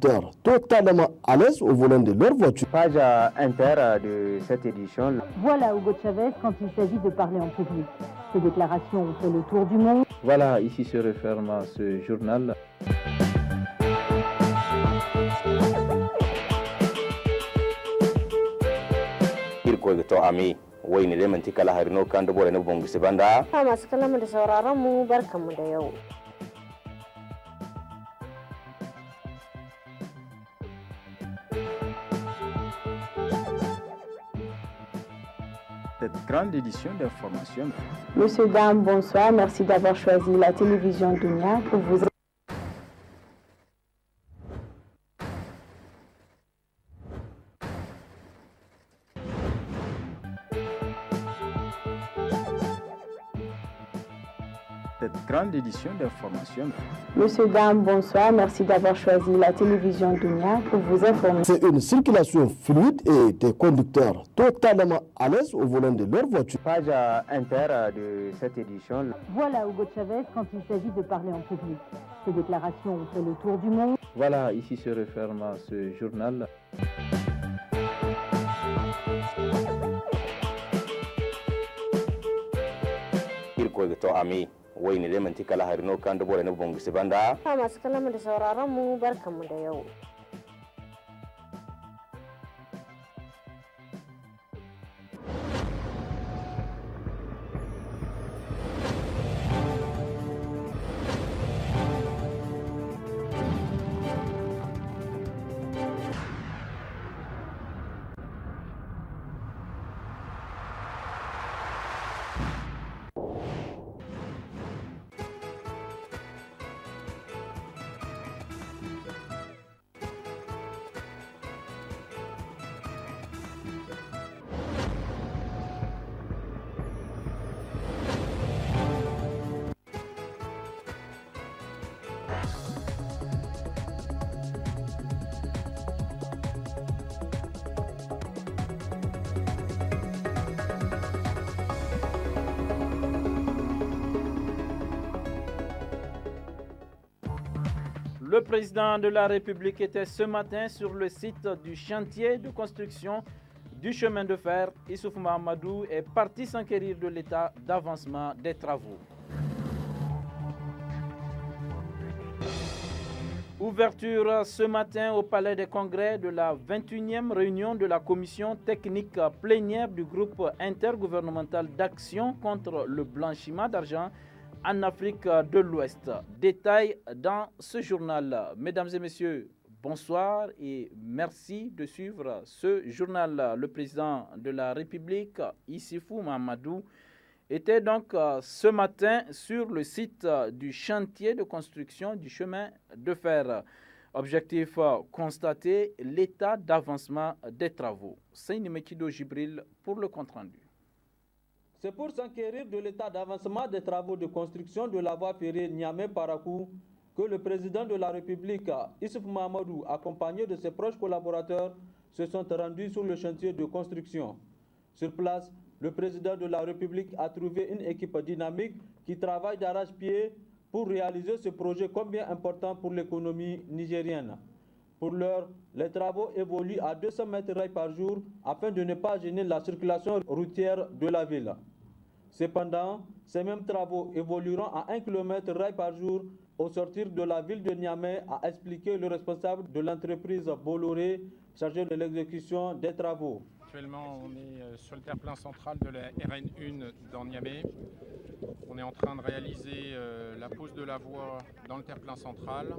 conducteurs totalement à l'aise au volant de leur voiture. Page inter de cette édition. Voilà Hugo Chavez quand il s'agit de parler en public. Ses déclarations ont fait le tour du monde. Voilà, ici se referme ce journal. Wayne da manti kala harino kan dubo na bongo se banda masu kallon da sauraron mu barkanmu da yau. Cette grande édition d'information. Monsieur, dame, bonsoir. Merci d'avoir choisi la télévision Dunia pour vous. Cette grande édition d'information. Monsieur, dame, bonsoir. Merci d'avoir choisi la télévision Dunia pour vous informer. C'est une circulation fluide et des conducteurs totalement à l'aise au volant de leur voiture. Page inter de cette édition. Voilà Hugo Chavez quand il s'agit de parler en public. Ses déclarations ont fait le tour du monde. Voilà, ici se referme ce journal. Wayne da manti kala harino kan dubo na bongo se banda masu kallon da sauraron mu barkanmu da yau. Le président de la République était ce matin sur le site du chantier de construction du chemin de fer. Issoufou Mahamadou est parti s'enquérir de l'état d'avancement des travaux. Ouverture ce matin au Palais des Congrès de la 21e réunion de la commission technique plénière du groupe intergouvernemental d'action contre le blanchiment d'argent en Afrique de l'Ouest. Détail dans ce journal. Mesdames et messieurs, bonsoir et merci de suivre ce journal. Le président de la République, Issoufou Mahamadou, était donc ce matin sur le site du chantier de construction du chemin de fer. Objectif constater l'état d'avancement des travaux. Seyni Mekido Jibril pour le compte-rendu. C'est pour s'enquérir de l'état d'avancement des travaux de construction de la voie ferrée Niamey-Parakou que le président de la République, Issoufou Mahamadou, accompagné de ses proches collaborateurs, se sont rendus sur le chantier de construction. Sur place, le président de la République a trouvé une équipe dynamique qui travaille d'arrache-pied pour réaliser ce projet combien important pour l'économie nigérienne. Pour l'heure, les travaux évoluent à 200 mètres rails par jour afin de ne pas gêner la circulation routière de la ville. Cependant, ces mêmes travaux évolueront à 1 km rail par jour au sortir de la ville de Niamey, a expliqué le responsable de l'entreprise Bolloré chargé de l'exécution des travaux. Actuellement, on est sur le terre-plein central de la RN1 dans Niamey. On est en train de réaliser la pose de la voie dans le terre-plein central.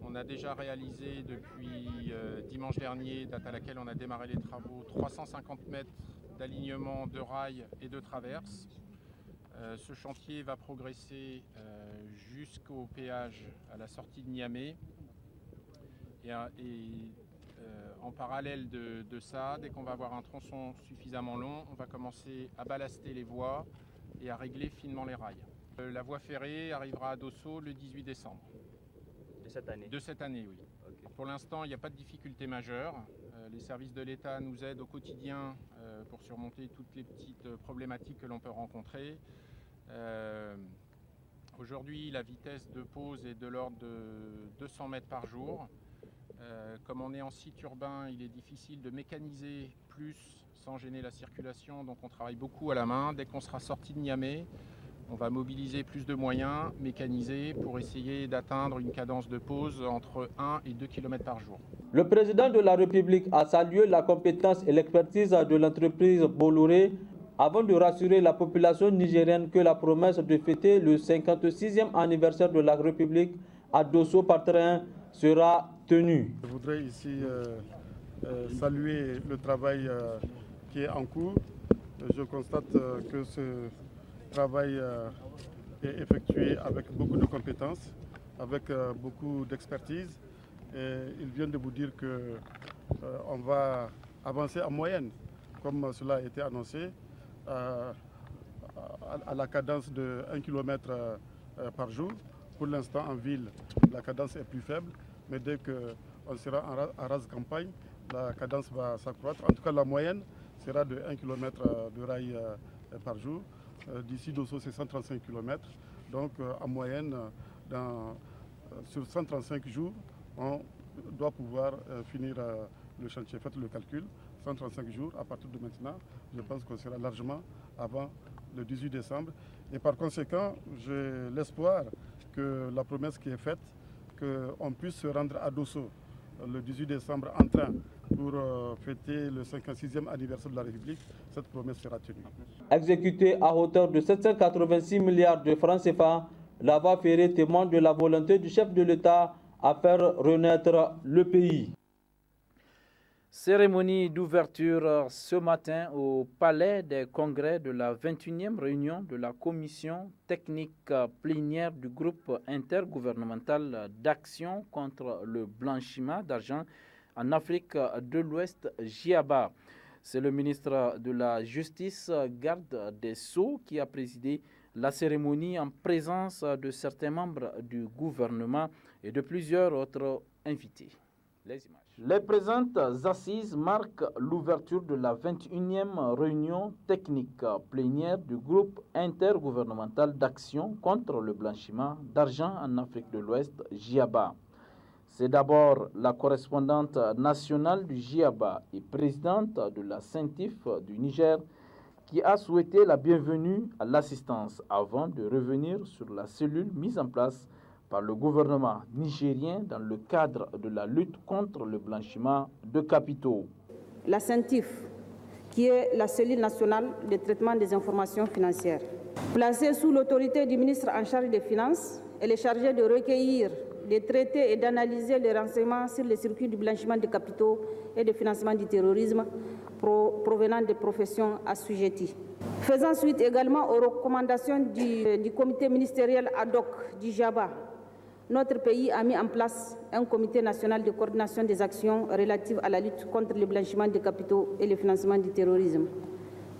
On a déjà réalisé depuis dimanche dernier, date à laquelle on a démarré les travaux, 350 mètres d'alignement de rails et de traverses. Ce chantier va progresser jusqu'au péage à la sortie de Niamey. En parallèle de ça, dès qu'on va avoir un tronçon suffisamment long, on va commencer à ballaster les voies et à régler finement les rails. La voie ferrée arrivera à Dosso le 18 décembre. De cette année? De cette année, oui. Okay. Pour l'instant, il n'y a pas de difficulté majeure. Les services de l'État nous aident au quotidien pour surmonter toutes les petites problématiques que l'on peut rencontrer. Aujourd'hui, la vitesse de pose est de l'ordre de 200 mètres par jour. Comme on est en site urbain, il est difficile de mécaniser plus sans gêner la circulation, donc on travaille beaucoup à la main. Dès qu'on sera sorti de Niamey, on va mobiliser plus de moyens mécanisés pour essayer d'atteindre une cadence de pause entre 1 et 2 km par jour. Le président de la République a salué la compétence et l'expertise de l'entreprise Bolloré avant de rassurer la population nigérienne que la promesse de fêter le 56e anniversaire de la République à Dosso par train sera tenue. Je voudrais ici saluer le travail qui est en cours. Je constate que ce travail est effectué avec beaucoup de compétences, avec beaucoup d'expertise. Et ils viennent de vous dire qu'on va avancer en moyenne, comme cela a été annoncé, à la cadence de 1 km par jour. Pour l'instant, en ville, la cadence est plus faible, mais dès qu'on sera en rase campagne, la cadence va s'accroître. En tout cas, la moyenne sera de 1 km de rail par jour. D'ici Dosso, c'est 135 km. Donc, en moyenne, sur 135 jours, on doit pouvoir finir le chantier. Faites le calcul, 135 jours à partir de maintenant. Je pense qu'on sera largement avant le 18 décembre. Et par conséquent, j'ai l'espoir que la promesse qui est faite, qu'on puisse se rendre à Dosso le 18 décembre en train pour fêter le 56e anniversaire de la République, cette promesse sera tenue. Exécutée à hauteur de 786 milliards de francs CFA, la voie ferrée témoigne de la volonté du chef de l'État à faire renaître le pays. Cérémonie d'ouverture ce matin au Palais des Congrès de la 21e réunion de la Commission technique plénière du groupe intergouvernemental d'action contre le blanchiment d'argent en Afrique de l'Ouest, GIABA. C'est le ministre de la Justice, garde des Sceaux, qui a présidé la cérémonie en présence de certains membres du gouvernement et de plusieurs autres invités. Les images. Les présentes assises marquent l'ouverture de la 21e réunion technique plénière du groupe intergouvernemental d'action contre le blanchiment d'argent en Afrique de l'Ouest, GIABA. C'est d'abord la correspondante nationale du GIABA et présidente de la CENTIF du Niger qui a souhaité la bienvenue à l'assistance avant de revenir sur la cellule mise en place par le gouvernement nigérien dans le cadre de la lutte contre le blanchiment de capitaux. La CENTIF, qui est la cellule nationale de traitement des informations financières, placée sous l'autorité du ministre en charge des Finances, elle est chargée de recueillir, de traiter et d'analyser les renseignements sur les circuits du blanchiment de capitaux et de financement du terrorisme provenant des professions assujetties. Faisant suite également aux recommandations du comité ministériel ad hoc du GIABA, notre pays a mis en place un comité national de coordination des actions relatives à la lutte contre le blanchiment de capitaux et le financement du terrorisme,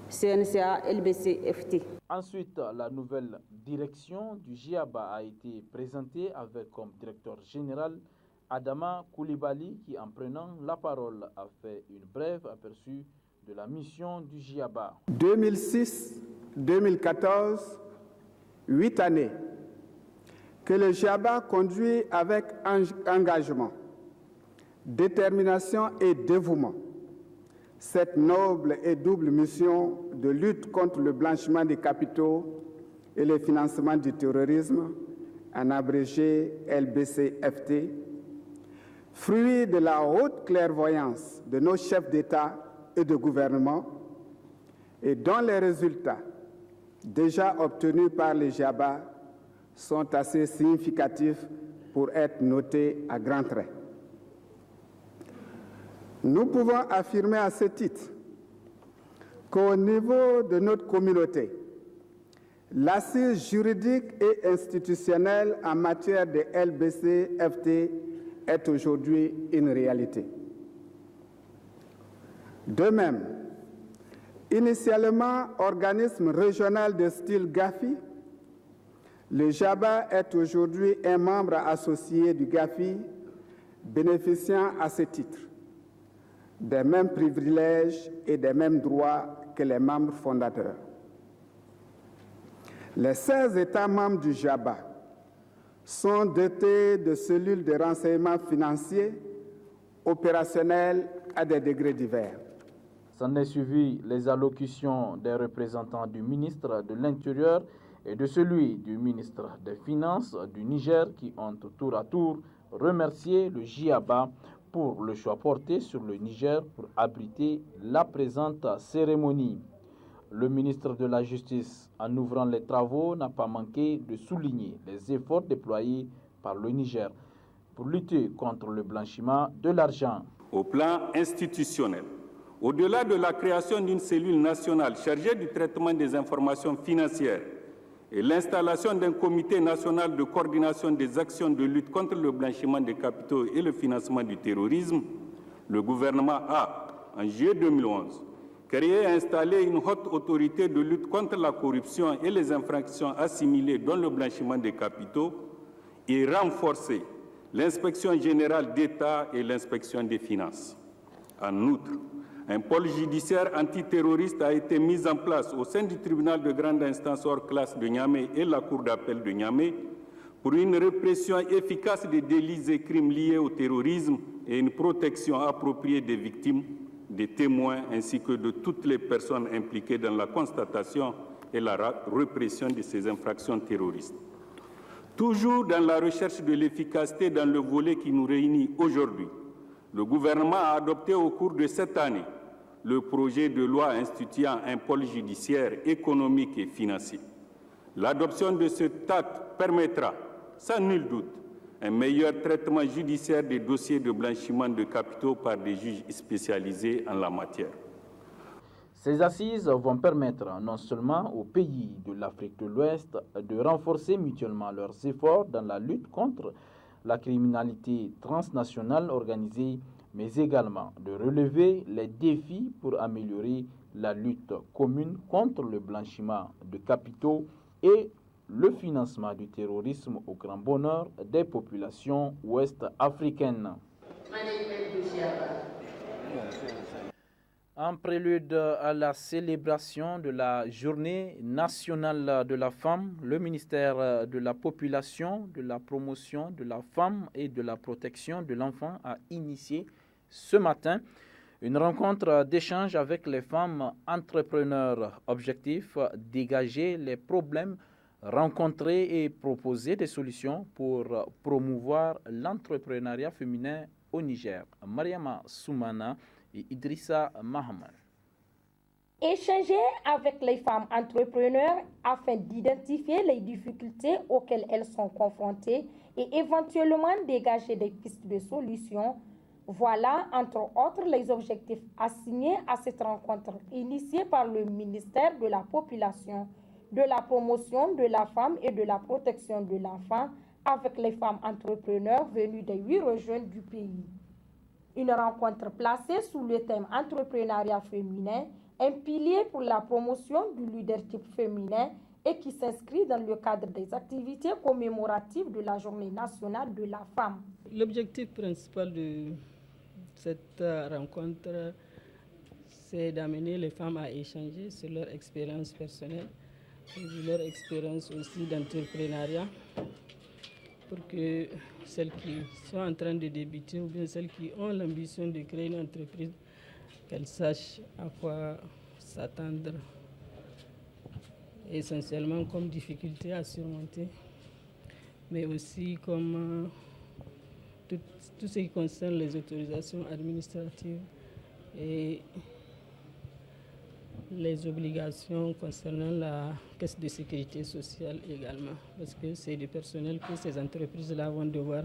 CNCA-LBC-FT. Ensuite, la nouvelle direction du GIABA a été présentée avec comme directeur général Adama Koulibaly qui, en prenant la parole, a fait une brève aperçu de la mission du GIABA. 2006-2014, 8 années que le GIABA conduit avec engagement, détermination et dévouement cette noble et double mission de lutte contre le blanchiment des capitaux et le financement du terrorisme, en abrégé LBC-FT, fruit de la haute clairvoyance de nos chefs d'État et de gouvernement et dont les résultats déjà obtenus par le GIABA sont assez significatifs pour être notés à grands traits. Nous pouvons affirmer à ce titre qu'au niveau de notre communauté, l'assise juridique et institutionnelle en matière de LBC-FT est aujourd'hui une réalité. De même, initialement organisme régional de style GAFI, le GIABA est aujourd'hui un membre associé du GAFI, bénéficiant à ce titre des mêmes privilèges et des mêmes droits que les membres fondateurs. Les 16 États membres du GIABA sont dotés de cellules de renseignement financier opérationnelles à des degrés divers. S'en est suivi les allocutions des représentants du ministre de l'Intérieur et de celui du ministre des Finances du Niger qui ont tour à tour remercié le JIABA pour le choix porté sur le Niger pour abriter la présente cérémonie. Le ministre de la Justice, en ouvrant les travaux, n'a pas manqué de souligner les efforts déployés par le Niger pour lutter contre le blanchiment de l'argent. Au plan institutionnel, au-delà de la création d'une cellule nationale chargée du traitement des informations financières et l'installation d'un comité national de coordination des actions de lutte contre le blanchiment des capitaux et le financement du terrorisme, le gouvernement a, en juillet 2011, créé et installé une haute autorité de lutte contre la corruption et les infractions assimilées dont le blanchiment des capitaux et renforcé l'inspection générale d'État et l'inspection des finances. En outre, un pôle judiciaire antiterroriste a été mis en place au sein du tribunal de grande instance hors classe de Niamey et la cour d'appel de Niamey pour une répression efficace des délits et crimes liés au terrorisme et une protection appropriée des victimes, des témoins ainsi que de toutes les personnes impliquées dans la constatation et la répression de ces infractions terroristes. Toujours dans la recherche de l'efficacité dans le volet qui nous réunit aujourd'hui, le gouvernement a adopté au cours de cette année le projet de loi instituant un pôle judiciaire économique et financier. L'adoption de ce acte permettra, sans nul doute, un meilleur traitement judiciaire des dossiers de blanchiment de capitaux par des juges spécialisés en la matière. Ces assises vont permettre non seulement aux pays de l'Afrique de l'Ouest de renforcer mutuellement leurs efforts dans la lutte contre la criminalité transnationale organisée, mais également de relever les défis pour améliorer la lutte commune contre le blanchiment de capitaux et le financement du terrorisme au grand bonheur des populations ouest-africaines. En prélude à la célébration de la Journée nationale de la femme, le ministère de la Population, de la Promotion de la femme et de la Protection de l'enfant a initié ce matin une rencontre d'échange avec les femmes entrepreneurs. Objectif, dégager les problèmes rencontrés et proposer des solutions pour promouvoir l'entrepreneuriat féminin au Niger. Mariama Soumana et Idrissa Mahaman. Échanger avec les femmes entrepreneurs afin d'identifier les difficultés auxquelles elles sont confrontées et éventuellement dégager des pistes de solutions. Voilà, entre autres, les objectifs assignés à cette rencontre initiée par le ministère de la Population, de la Promotion de la femme et de la Protection de l'enfant avec les femmes entrepreneurs venues des 8 régions du pays. Une rencontre placée sous le thème entrepreneuriat féminin, un pilier pour la promotion du leadership féminin et qui s'inscrit dans le cadre des activités commémoratives de la Journée nationale de la femme. L'objectif principal de cette rencontre, c'est d'amener les femmes à échanger sur leur expérience personnelle, leur expérience aussi d'entrepreneuriat, pour que celles qui sont en train de débuter ou bien celles qui ont l'ambition de créer une entreprise, qu'elles sachent à quoi s'attendre, essentiellement comme difficulté à surmonter, mais aussi comme tout ce qui concerne les autorisations administratives et les obligations concernant la caisse de sécurité sociale également, parce que c'est du personnel que ces entreprises-là vont devoir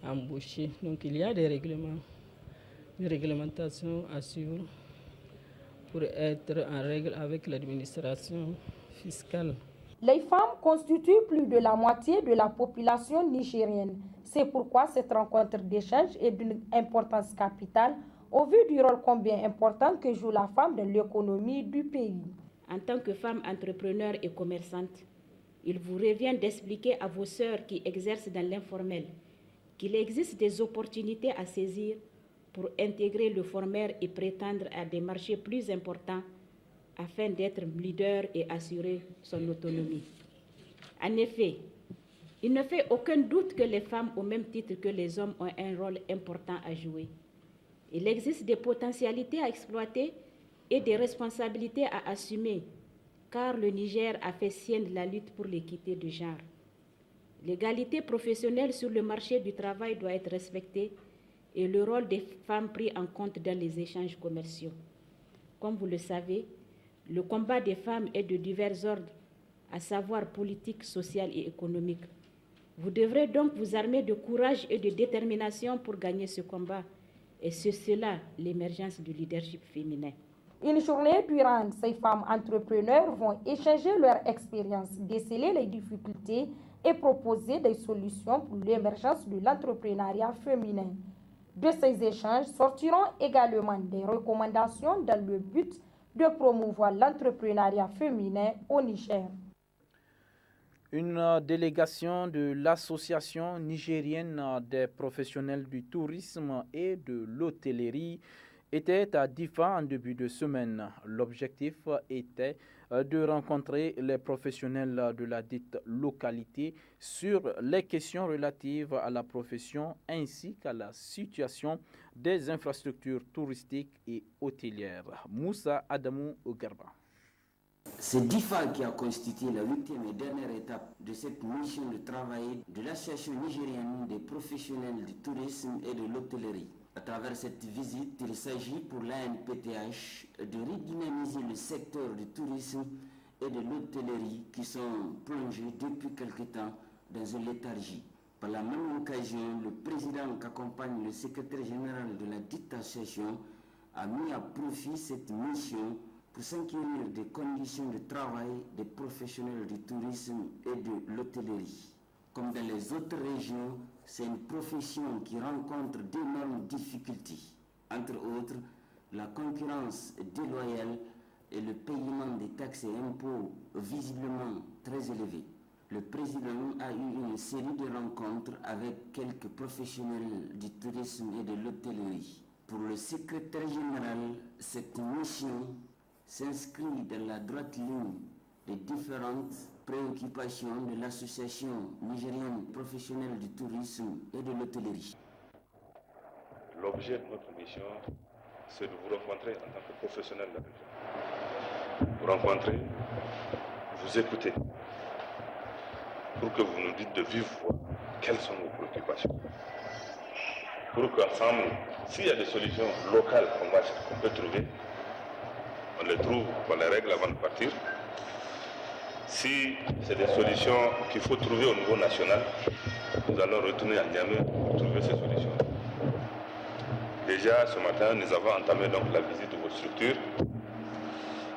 embaucher. Donc il y a des règlements, une réglementation à suivre pour être en règle avec l'administration fiscale. Les femmes constituent plus de la moitié de la population nigérienne. C'est pourquoi cette rencontre d'échange est d'une importance capitale au vu du rôle combien important que joue la femme dans l'économie du pays. En tant que femme entrepreneur et commerçante, il vous revient d'expliquer à vos sœurs qui exercent dans l'informel qu'il existe des opportunités à saisir pour intégrer le formel et prétendre à des marchés plus importants afin d'être leader et assurer son autonomie. En effet, il ne fait aucun doute que les femmes, au même titre que les hommes, ont un rôle important à jouer. Il existe des potentialités à exploiter et des responsabilités à assumer, car le Niger a fait sienne la lutte pour l'équité de genre. L'égalité professionnelle sur le marché du travail doit être respectée et le rôle des femmes pris en compte dans les échanges commerciaux. Comme vous le savez, le combat des femmes est de divers ordres, à savoir politique, social et économique. Vous devrez donc vous armer de courage et de détermination pour gagner ce combat. Et c'est cela l'émergence du leadership féminin. Une journée durant, ces femmes entrepreneurs vont échanger leur expérience, déceler les difficultés et proposer des solutions pour l'émergence de l'entrepreneuriat féminin. De ces échanges sortiront également des recommandations dans le but de promouvoir l'entrepreneuriat féminin au Niger. Une délégation de l'Association nigérienne des professionnels du tourisme et de l'hôtellerie était à Difa en début de semaine. L'objectif était de rencontrer les professionnels de la dite localité sur les questions relatives à la profession ainsi qu'à la situation des infrastructures touristiques et hôtelières. Moussa Adamou Garba. C'est DIFA qui a constitué la 8e et dernière étape de cette mission de travail de l'Association nigérienne des professionnels du tourisme et de l'hôtellerie. À travers cette visite, il s'agit pour l'ANPTH de redynamiser le secteur du tourisme et de l'hôtellerie qui sont plongés depuis quelque temps dans une léthargie. Par la même occasion, le président qui accompagne le secrétaire général de la dite association a mis à profit cette mission pour s'inquiéter des conditions de travail des professionnels du tourisme et de l'hôtellerie. Comme dans les autres régions, c'est une profession qui rencontre d'énormes difficultés. Entre autres, la concurrence déloyale et le paiement des taxes et impôts visiblement très élevés. Le président a eu une série de rencontres avec quelques professionnels du tourisme et de l'hôtellerie. Pour le secrétaire général, cette mission s'inscrit dans la droite ligne des différentes préoccupations de l'Association nigérienne professionnelle du tourisme et de l'hôtellerie. L'objet de notre mission, c'est de vous rencontrer en tant que professionnel de la région. Vous rencontrer, vous écouter, pour que vous nous dites de vive voix quelles sont vos préoccupations. Pour qu'ensemble, s'il y a des solutions locales qu'on peut trouver, on les trouve, on les règle avant de partir. Si c'est des solutions qu'il faut trouver au niveau national, nous allons retourner à Niamey pour trouver ces solutions. Déjà ce matin, nous avons entamé donc la visite de vos structures.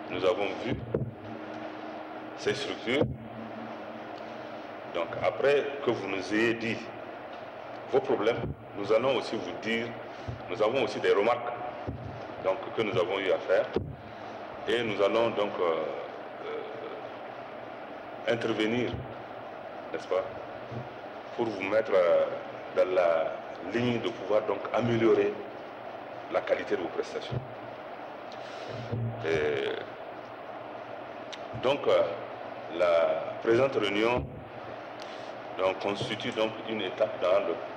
Nous avons vu ces structures. Donc après que vous nous ayez dit vos problèmes, nous allons aussi vous dire, nous avons aussi des remarques donc, que nous avons eu à faire. Et nous allons donc intervenir, n'est-ce pas, pour vous mettre dans la ligne de pouvoir donc améliorer la qualité de vos prestations. Et donc la présente réunion donc, constitue donc une étape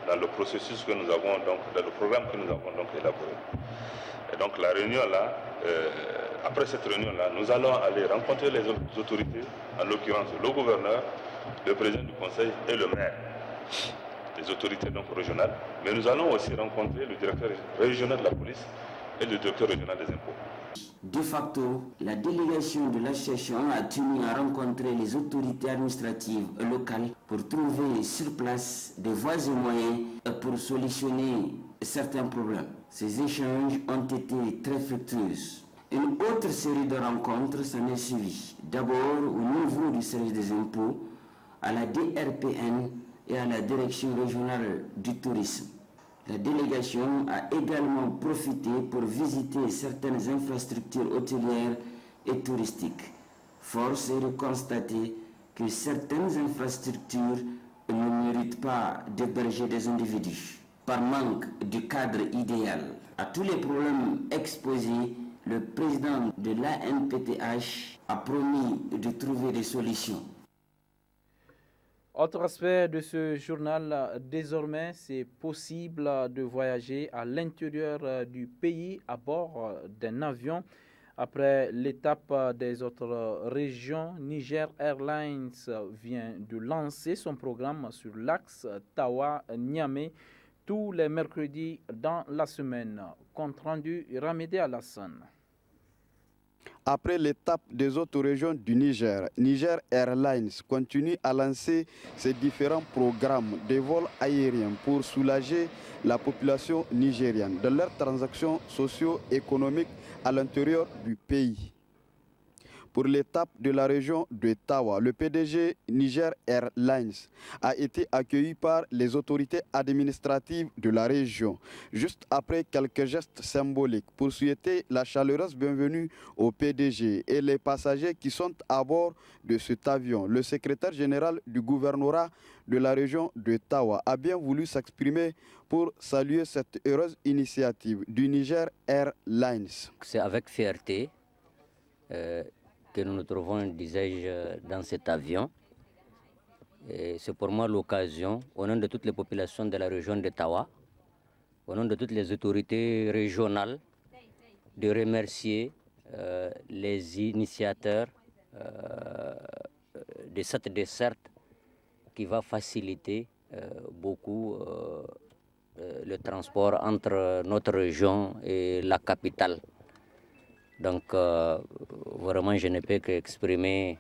dans le processus que nous avons donc, dans le programme que nous avons donc élaboré. Et donc la réunion là, après cette réunion-là, nous allons aller rencontrer les autorités, en l'occurrence le gouverneur, le président du conseil et le maire, les autorités donc régionales. Mais nous allons aussi rencontrer le directeur régional de la police et le directeur régional des impôts. De facto, la délégation de l'association a tenu à rencontrer les autorités administratives locales pour trouver sur place des voies et moyens pour solutionner certains problèmes. Ces échanges ont été très fructueux. Une autre série de rencontres s'en est suivie. D'abord au niveau du service des impôts, à la DRPN et à la direction régionale du tourisme. La délégation a également profité pour visiter certaines infrastructures hôtelières et touristiques. Force est de constater que certaines infrastructures ne méritent pas d'héberger des individus par manque de cadre idéal. À tous les problèmes exposés, le président de l'ANPTH a promis de trouver des solutions. Autre aspect de ce journal, désormais, c'est possible de voyager à l'intérieur du pays à bord d'un avion. Après l'étape des autres régions, Niger Airlines vient de lancer son programme sur l'axe Tawa-Niamey tous les mercredis dans la semaine. Compte rendu Ramedé Alassane. Après l'étape des autres régions du Niger, Niger Airlines continue à lancer ses différents programmes de vols aériens pour soulager la population nigérienne de leurs transactions socio-économiques à l'intérieur du pays. Pour l'étape de la région de Tawa, le PDG Niger Airlines a été accueilli par les autorités administratives de la région, juste après quelques gestes symboliques pour souhaiter la chaleureuse bienvenue au PDG et les passagers qui sont à bord de cet avion. Le secrétaire général du gouvernorat de la région de Tawa a bien voulu s'exprimer pour saluer cette heureuse initiative du Niger Airlines. C'est avec fierté que nous nous trouvons, disais-je, dans cet avion. C'est pour moi l'occasion, au nom de toutes les populations de la région de Tawa, au nom de toutes les autorités régionales, de remercier les initiateurs de cette desserte qui va faciliter beaucoup le transport entre notre région et la capitale. Donc, vraiment, je ne peux qu'exprimer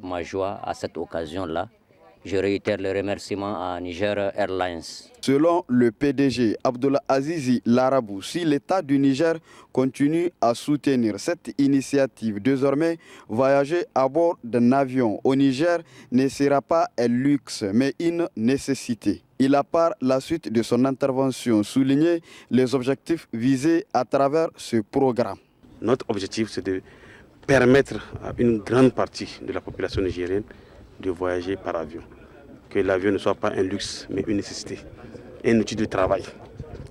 ma joie à cette occasion-là. Je réitère le remerciement à Niger Airlines. Selon le PDG Abdoulaye Azizi Larabou, si l'État du Niger continue à soutenir cette initiative, désormais, voyager à bord d'un avion au Niger ne sera pas un luxe, mais une nécessité. Il a par la suite de son intervention souligné les objectifs visés à travers ce programme. Notre objectif, c'est de permettre à une grande partie de la population nigérienne de voyager par avion. Que l'avion ne soit pas un luxe, mais une nécessité, un outil de travail.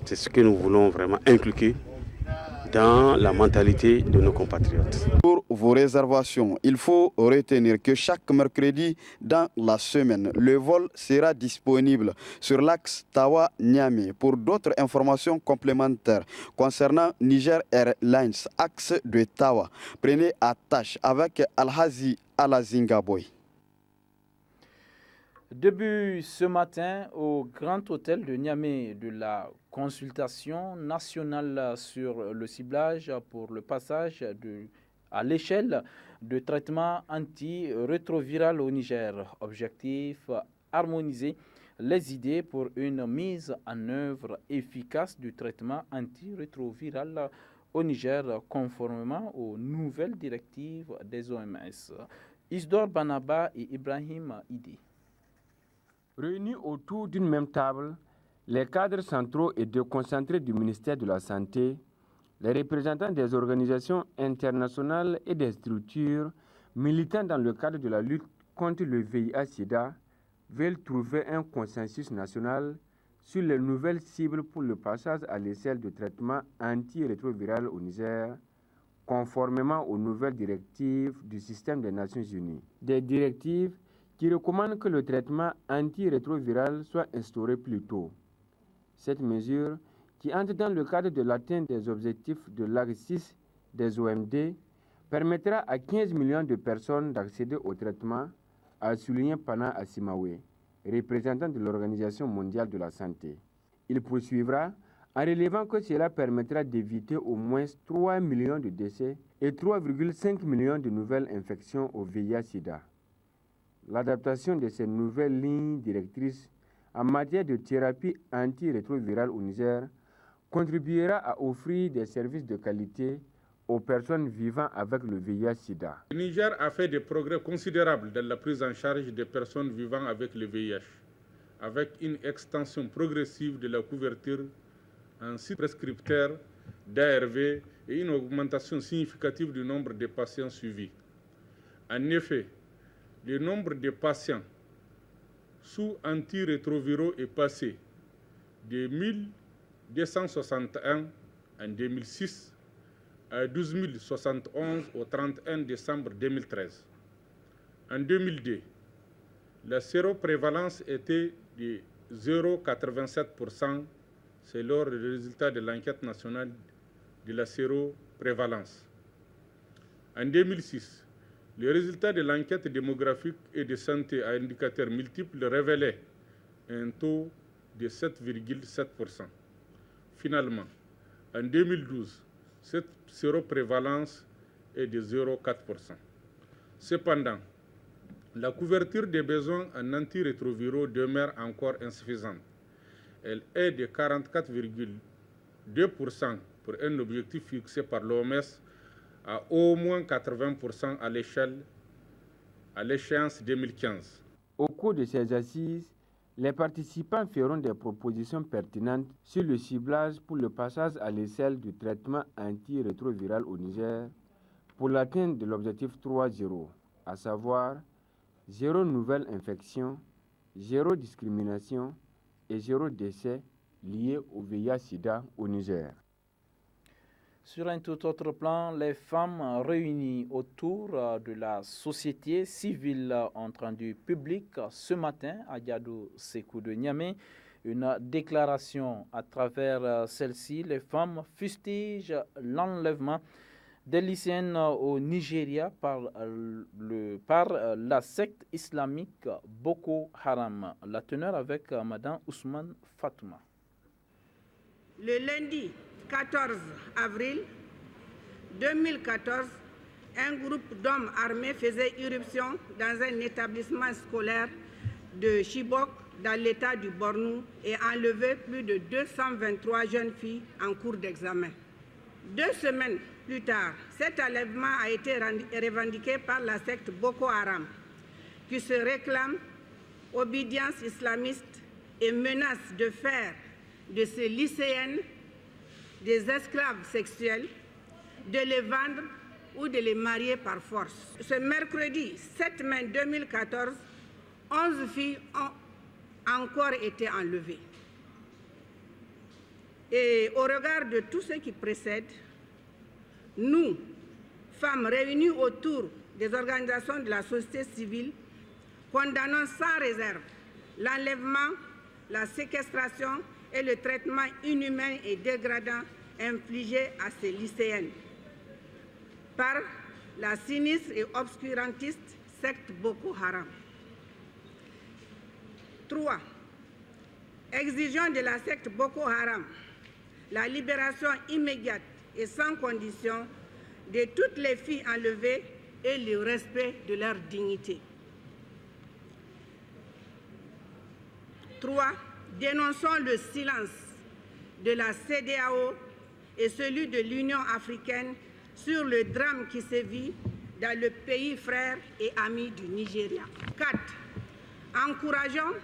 C'est ce que nous voulons vraiment inculquer dans la mentalité de nos compatriotes. Pour vos réservations, il faut retenir que chaque mercredi dans la semaine, le vol sera disponible sur l'axe Tawa-Niamey. Pour d'autres informations complémentaires concernant Niger Airlines, axe de Tawa, prenez attache avec Alhazi Alazingaboy. Début ce matin au Grand Hôtel de Niamey de la consultation nationale sur le ciblage pour le passage à l'échelle de traitement antirétroviral au Niger. Objectif, harmoniser les idées pour une mise en œuvre efficace du traitement antirétroviral au Niger conformément aux nouvelles directives des OMS. Isdor Banaba et Ibrahim Idi. Réunis autour d'une même table, les cadres centraux et déconcentrés du ministère de la Santé, les représentants des organisations internationales et des structures militant dans le cadre de la lutte contre le VIH-Sida veulent trouver un consensus national sur les nouvelles cibles pour le passage à l'échelle de traitement antirétroviral au Niger, conformément aux nouvelles directives du système des Nations Unies. Des directives qui recommande que le traitement antirétroviral soit instauré plus tôt. Cette mesure, qui entre dans le cadre de l'atteinte des objectifs de l'AG 6 des OMD, permettra à 15 millions de personnes d'accéder au traitement, a souligné Pana Asimawe, représentant de l'Organisation mondiale de la santé. Il poursuivra en relevant que cela permettra d'éviter au moins 3 millions de décès et 3,5 millions de nouvelles infections au VIH-Sida. L'adaptation de ces nouvelles lignes directrices en matière de thérapie antirétrovirale au Niger contribuera à offrir des services de qualité aux personnes vivant avec le VIH-Sida. Le Niger a fait des progrès considérables dans la prise en charge des personnes vivant avec le VIH, avec une extension progressive de la couverture en sites prescripteurs d'ARV et une augmentation significative du nombre de patients suivis. En effet, le nombre de patients sous antirétroviraux est passé de 1261 en 2006 à 12 071 au 31 décembre 2013. En 2002, la séroprévalence était de 0,87%, selon le résultat de l'enquête nationale de la séroprévalence. En 2006, le résultat de l'enquête démographique et de santé à indicateurs multiples révélait un taux de 7,7%. Finalement, en 2012, cette séroprévalence est de 0,4%. Cependant, la couverture des besoins en antirétroviraux demeure encore insuffisante. Elle est de 44,2% pour un objectif fixé par l'OMS à au moins 80% à l'échéance 2015. Au cours de ces assises, les participants feront des propositions pertinentes sur le ciblage pour le passage à l'échelle du traitement antirétroviral au Niger pour l'atteinte de l'objectif 3.0, à savoir 0 nouvelle infection, 0 discrimination et 0 décès liés au VIH-Sida au Niger. Sur un tout autre plan, les femmes réunies autour de la société civile ont rendu public ce matin à Diado Sékou de Niamey une déclaration. À travers celle-ci, les femmes fustigent l'enlèvement des lycéennes au Nigeria par la secte islamique Boko Haram. La teneur avec Mme Ousmane Fatouma. Le lundi 14 avril 2014, un groupe d'hommes armés faisait irruption dans un établissement scolaire de Chibok dans l'état du Borno et enlevé plus de 223 jeunes filles en cours d'examen. 2 semaines plus tard, cet enlèvement a été revendiqué par la secte Boko Haram, qui se réclame obédience islamiste et menace de faire de ces lycéennes des esclaves sexuels, de les vendre ou de les marier par force. Ce mercredi 7 mai 2014, 11 filles ont encore été enlevées. Et au regard de tout ce qui précède, nous, femmes réunies autour des organisations de la société civile, condamnons sans réserve l'enlèvement, la séquestration et le traitement inhumain et dégradant infligé à ces lycéennes par la sinistre et obscurantiste secte Boko Haram. 3. Exigeons de la secte Boko Haram la libération immédiate et sans condition de toutes les filles enlevées et le respect de leur dignité. 3. Dénonçons le silence de la CEDEAO et celui de l'Union africaine sur le drame qui sévit dans le pays frère et ami du Nigeria. 4. Encourageons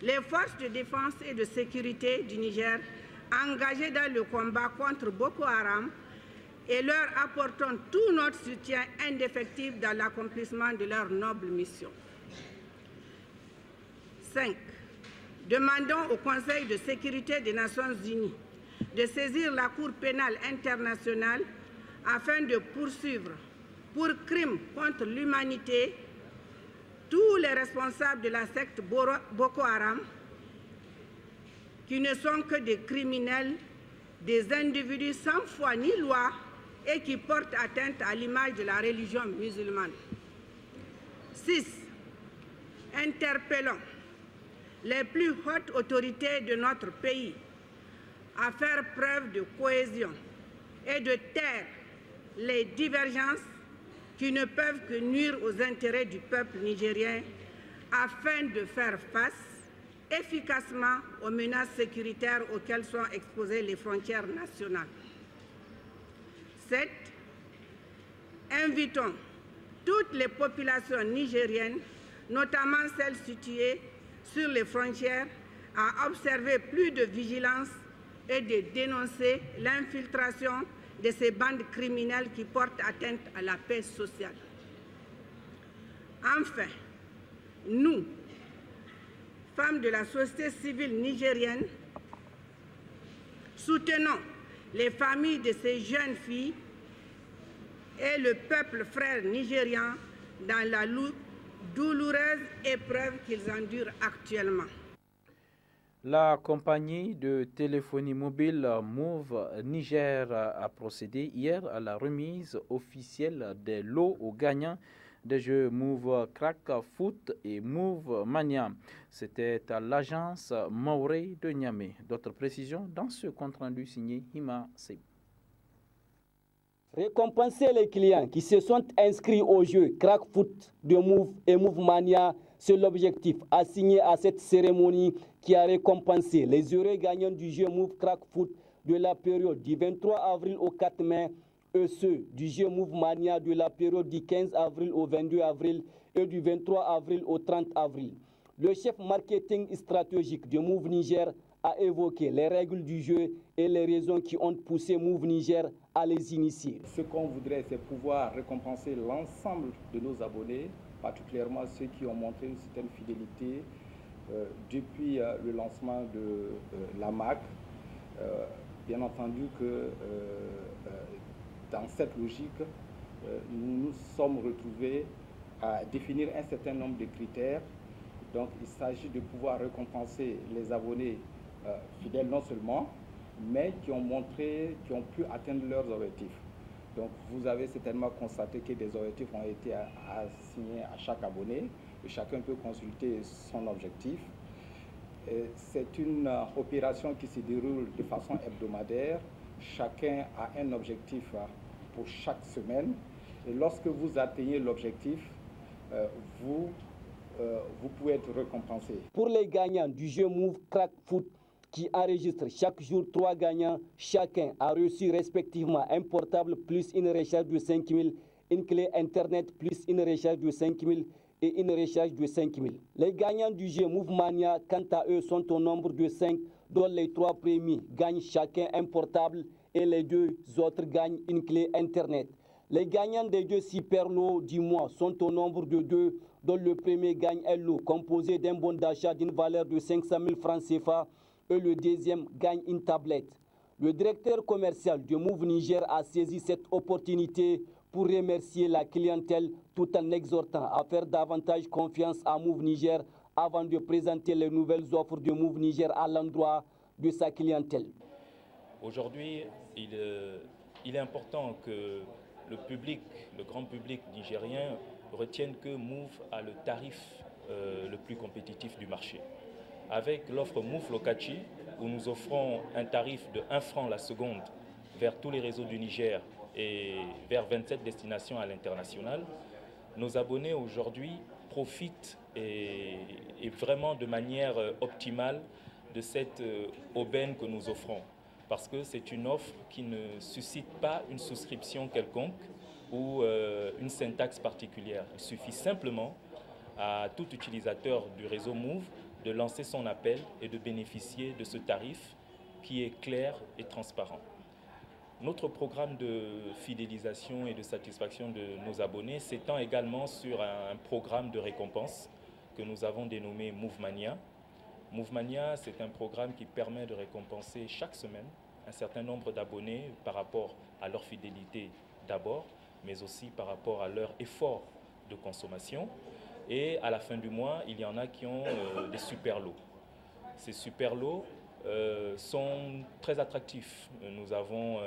les forces de défense et de sécurité du Niger engagées dans le combat contre Boko Haram et leur apportons tout notre soutien indéfectible dans l'accomplissement de leur noble mission. 5. Demandons au Conseil de sécurité des Nations Unies de saisir la Cour pénale internationale afin de poursuivre pour crimes contre l'humanité tous les responsables de la secte Boko Haram qui ne sont que des criminels, des individus sans foi ni loi et qui portent atteinte à l'image de la religion musulmane. 6. Interpellons les plus hautes autorités de notre pays à faire preuve de cohésion et de taire les divergences qui ne peuvent que nuire aux intérêts du peuple nigérien afin de faire face efficacement aux menaces sécuritaires auxquelles sont exposées les frontières nationales. 7. Invitons toutes les populations nigériennes, notamment celles situées sur les frontières, à observer plus de vigilance et de dénoncer l'infiltration de ces bandes criminelles qui portent atteinte à la paix sociale. Enfin, nous, femmes de la société civile nigérienne, soutenons les familles de ces jeunes filles et le peuple frère nigérian dans la lutte douloureuse épreuve qu'ils endurent actuellement. La compagnie de téléphonie mobile Move Niger a procédé hier à la remise officielle des lots aux gagnants des jeux Move Crack Foot et Move Mania. C'était à l'agence Mauré de Niamey. D'autres précisions dans ce compte-rendu signé Hima Seb. Récompenser les clients qui se sont inscrits au jeu Crack Foot de Move et Move Mania, c'est l'objectif assigné à cette cérémonie qui a récompensé les heureux gagnants du jeu Move Crack Foot de la période du 23 avril au 4 mai et ceux du jeu Move Mania de la période du 15 avril au 22 avril et du 23 avril au 30 avril. Le chef marketing stratégique de Move Niger a évoqué les règles du jeu et les raisons qui ont poussé Move Niger à les initier. Ce qu'on voudrait, c'est pouvoir récompenser l'ensemble de nos abonnés, particulièrement ceux qui ont montré une certaine fidélité depuis le lancement de la MAC. Bien entendu que dans cette logique, nous nous sommes retrouvés à définir un certain nombre de critères. Donc il s'agit de pouvoir récompenser les abonnés fidèles non seulement, mais qui ont pu atteindre leurs objectifs. Donc vous avez certainement constaté que des objectifs ont été assignés à chaque abonné et chacun peut consulter son objectif. C'est une opération qui se déroule de façon hebdomadaire. Chacun a un objectif pour chaque semaine. Et lorsque vous atteignez l'objectif, vous pouvez être récompensé. Pour les gagnants du jeu Move Crack Foot, qui enregistre chaque jour 3 gagnants, chacun a reçu respectivement un portable plus une recharge de 5 000, une clé Internet plus une recharge de 5 000 et une recharge de 5 000. Les gagnants du jeu Move Mania, quant à eux, sont au nombre de 5, dont les 3 premiers gagnent chacun un portable et les 2 autres gagnent une clé Internet. Les gagnants des 2 super lots du mois sont au nombre de 2, dont le premier gagne un lot composé d'un bon d'achat d'une valeur de 500 000 francs CFA et le deuxième gagne une tablette. Le directeur commercial de Move Niger a saisi cette opportunité pour remercier la clientèle tout en exhortant à faire davantage confiance à Move Niger avant de présenter les nouvelles offres de Move Niger à l'endroit de sa clientèle. Aujourd'hui, il est important que le grand public nigérien retienne que Move a le tarif le plus compétitif du marché. Avec l'offre Move Lokachi, où nous offrons un tarif de 1 franc la seconde vers tous les réseaux du Niger et vers 27 destinations à l'international, nos abonnés aujourd'hui profitent et vraiment de manière optimale de cette aubaine que nous offrons. Parce que c'est une offre qui ne suscite pas une souscription quelconque ou une syntaxe particulière. Il suffit simplement à tout utilisateur du réseau Move de lancer son appel et de bénéficier de ce tarif qui est clair et transparent. Notre programme de fidélisation et de satisfaction de nos abonnés s'étend également sur un programme de récompense que nous avons dénommé Move Mania. Move Mania, c'est un programme qui permet de récompenser chaque semaine un certain nombre d'abonnés par rapport à leur fidélité d'abord, mais aussi par rapport à leur effort de consommation. Et à la fin du mois, il y en a qui ont des super lots. Ces super lots sont très attractifs. Nous avons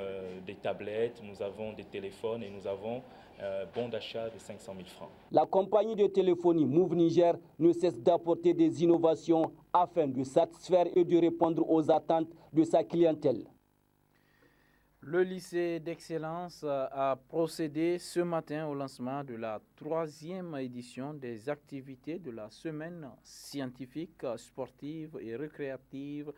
des tablettes, nous avons des téléphones et nous avons un bon d'achat de 500 000 francs. La compagnie de téléphonie Move Niger ne cesse d'apporter des innovations afin de satisfaire et de répondre aux attentes de sa clientèle. Le lycée d'excellence a procédé ce matin au lancement de la 3e édition des activités de la semaine scientifique, sportive et récréative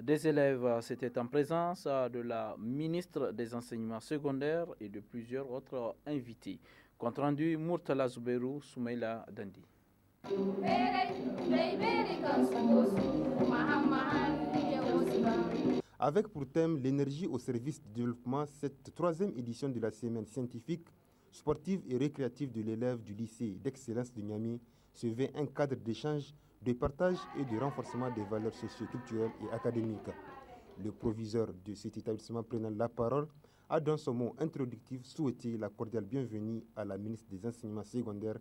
des élèves. C'était en présence de la ministre des enseignements secondaires et de plusieurs autres invités. Compte rendu Murtala Zouberou, Soumaïla Dandi. Avec pour thème l'énergie au service du développement, cette 3e édition de la semaine scientifique, sportive et récréative de l'élève du lycée d'excellence de Niamey se veut un cadre d'échange, de partage et de renforcement des valeurs socio-culturelles et académiques. Le proviseur de cet établissement prenant la parole a dans son mot introductif souhaité la cordiale bienvenue à la ministre des enseignements secondaires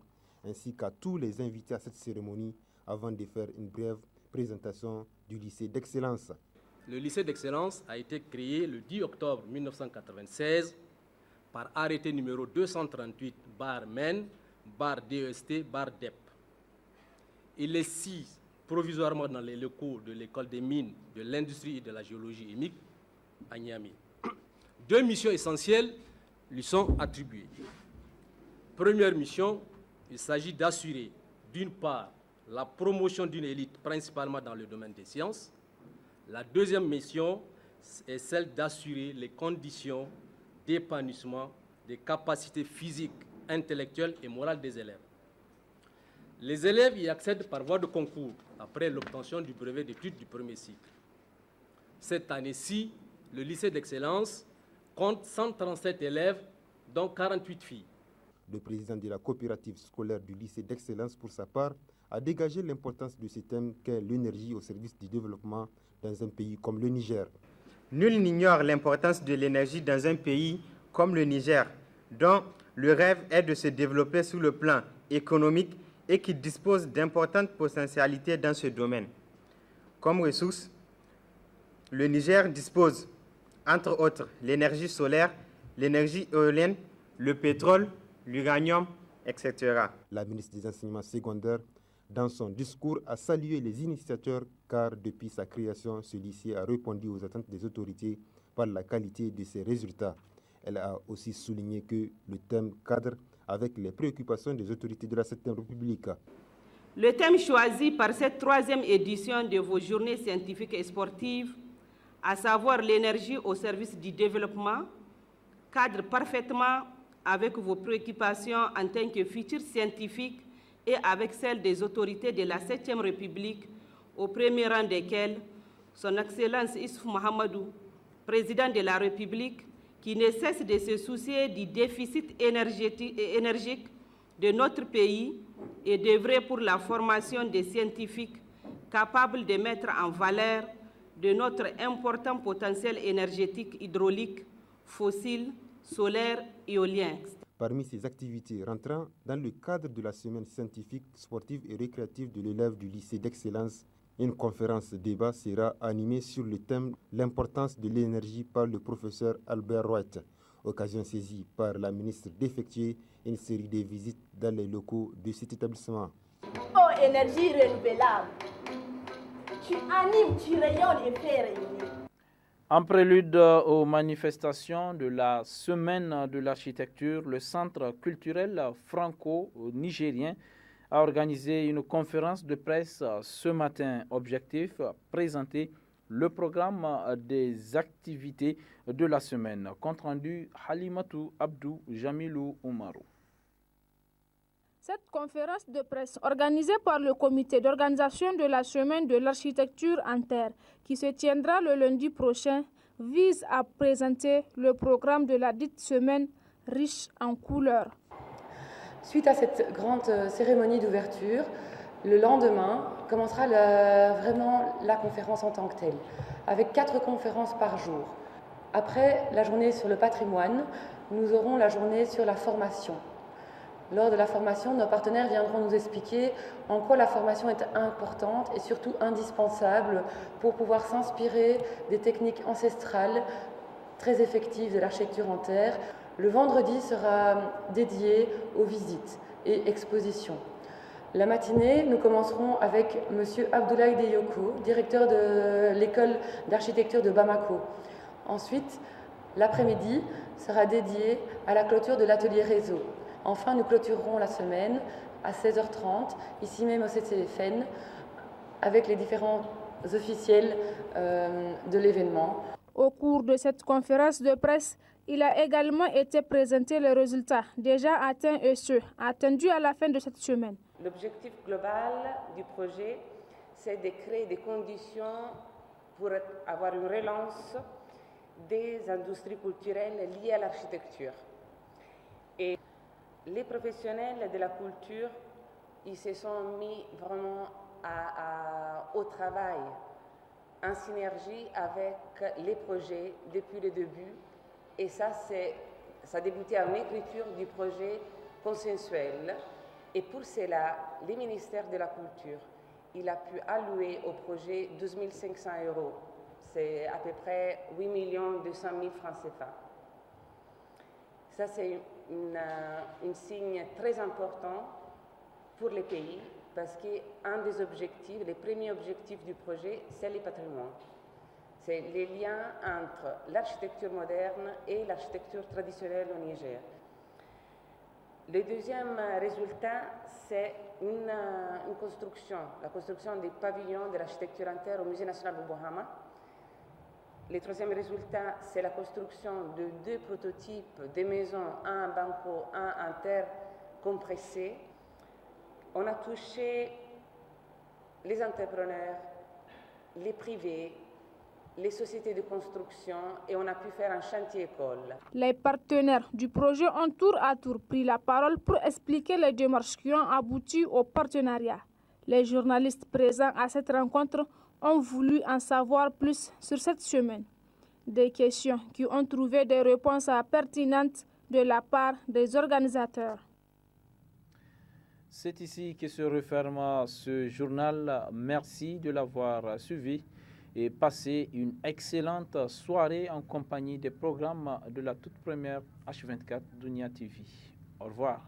ainsi qu'à tous les invités à cette cérémonie avant de faire une brève présentation du lycée d'excellence. Le lycée d'excellence a été créé le 10 octobre 1996 par arrêté numéro 238/MEN/DEST/DEP. Il est assis provisoirement dans les locaux de l'école des mines, de l'industrie et de la géologie chimique à Niamey. 2 missions essentielles lui sont attribuées. Première mission, il s'agit d'assurer, d'une part, la promotion d'une élite principalement dans le domaine des sciences. La deuxième mission est celle d'assurer les conditions d'épanouissement des capacités physiques, intellectuelles et morales des élèves. Les élèves y accèdent par voie de concours après l'obtention du brevet d'études du premier cycle. Cette année-ci, le lycée d'excellence compte 137 élèves, dont 48 filles. Le président de la coopérative scolaire du lycée d'excellence, pour sa part, a dégagé l'importance de ce thème qu'est l'énergie au service du développement dans un pays comme le Niger. Nul n'ignore l'importance de l'énergie dans un pays comme le Niger, dont le rêve est de se développer sur le plan économique et qui dispose d'importantes potentialités dans ce domaine. Comme ressources, le Niger dispose, entre autres, l'énergie solaire, l'énergie éolienne, le pétrole, l'uranium, etc. La ministre des Enseignements secondaires, dans son discours, a salué les initiateurs car depuis sa création, ce lycée a répondu aux attentes des autorités par la qualité de ses résultats. Elle a aussi souligné que le thème cadre avec les préoccupations des autorités de la 7e République. Le thème choisi par cette 3e édition de vos journées scientifiques et sportives, à savoir l'énergie au service du développement, cadre parfaitement avec vos préoccupations en tant que futurs scientifiques et avec celles des autorités de la 7e République, au premier rang desquelles Son Excellence Issoufou Mahamadou, président de la République, qui ne cesse de se soucier du déficit énergique de notre pays et d'œuvrer pour la formation des scientifiques capables de mettre en valeur de notre important potentiel énergétique hydraulique, fossile, solaire et éolien. Parmi ces activités rentrant dans le cadre de la semaine scientifique, sportive et récréative de l'élève du lycée d'excellence, une conférence débat sera animée sur le thème « L'importance de l'énergie » par le professeur Albert Wright. Occasion saisie par la ministre d'effectuer une série de visites dans les locaux de cet établissement. Oh, énergie renouvelable, tu animes, tu rayonnes et fais rayonner. En prélude aux manifestations de la Semaine de l'architecture, le Centre culturel franco-nigérien a organisé une conférence de presse ce matin. Objectif, présenter le programme des activités de la semaine. Compte rendu Halimatou Abdou Jamilou Oumarou. Cette conférence de presse organisée par le comité d'organisation de la Semaine de l'architecture en terre, qui se tiendra le lundi prochain, vise à présenter le programme de la dite semaine riche en couleurs. Suite à cette grande cérémonie d'ouverture, le lendemain commencera vraiment la conférence en tant que telle, avec 4 conférences par jour. Après la journée sur le patrimoine, nous aurons la journée sur la formation. Lors de la formation, nos partenaires viendront nous expliquer en quoi la formation est importante et surtout indispensable pour pouvoir s'inspirer des techniques ancestrales très effectives de l'architecture en terre. Le vendredi sera dédié aux visites et expositions. La matinée, nous commencerons avec M. Abdoulaye Deyoko, directeur de l'école d'architecture de Bamako. Ensuite, l'après-midi sera dédié à la clôture de l'atelier réseau. Enfin, nous clôturerons la semaine à 16h30, ici même au CCFN, avec les différents officiels de l'événement. Au cours de cette conférence de presse, il a également été présenté les résultats déjà atteints et ceux attendus à la fin de cette semaine. L'objectif global du projet, c'est de créer des conditions pour avoir une relance des industries culturelles liées à l'architecture. Et les professionnels de la culture, ils se sont mis vraiment au travail, en synergie avec les projets depuis le début. Et ça a débuté en écriture du projet consensuel. Et pour cela, le ministère de la Culture, il a pu allouer au projet 12 500 €. C'est à peu près 8 200 000 francs CFA. Ça, c'est un signe très important pour les pays parce qu'un des objectifs, les premiers objectifs du projet, c'est le patrimoine. C'est les liens entre l'architecture moderne et l'architecture traditionnelle au Niger. Le deuxième résultat, c'est une construction, la construction des pavillons de l'architecture inter au Musée national de Bohama. Le troisième résultat, c'est la construction de 2 prototypes de maisons, un banco, un en terre compressée. On a touché les entrepreneurs, les privés, les sociétés de construction et on a pu faire un chantier école. Les partenaires du projet ont tour à tour pris la parole pour expliquer les démarches qui ont abouti au partenariat. Les journalistes présents à cette rencontre ont voulu en savoir plus sur cette semaine. Des questions qui ont trouvé des réponses pertinentes de la part des organisateurs. C'est ici que se referme ce journal. Merci de l'avoir suivi et passez une excellente soirée en compagnie des programmes de la toute première H24 Dunia TV. Au revoir.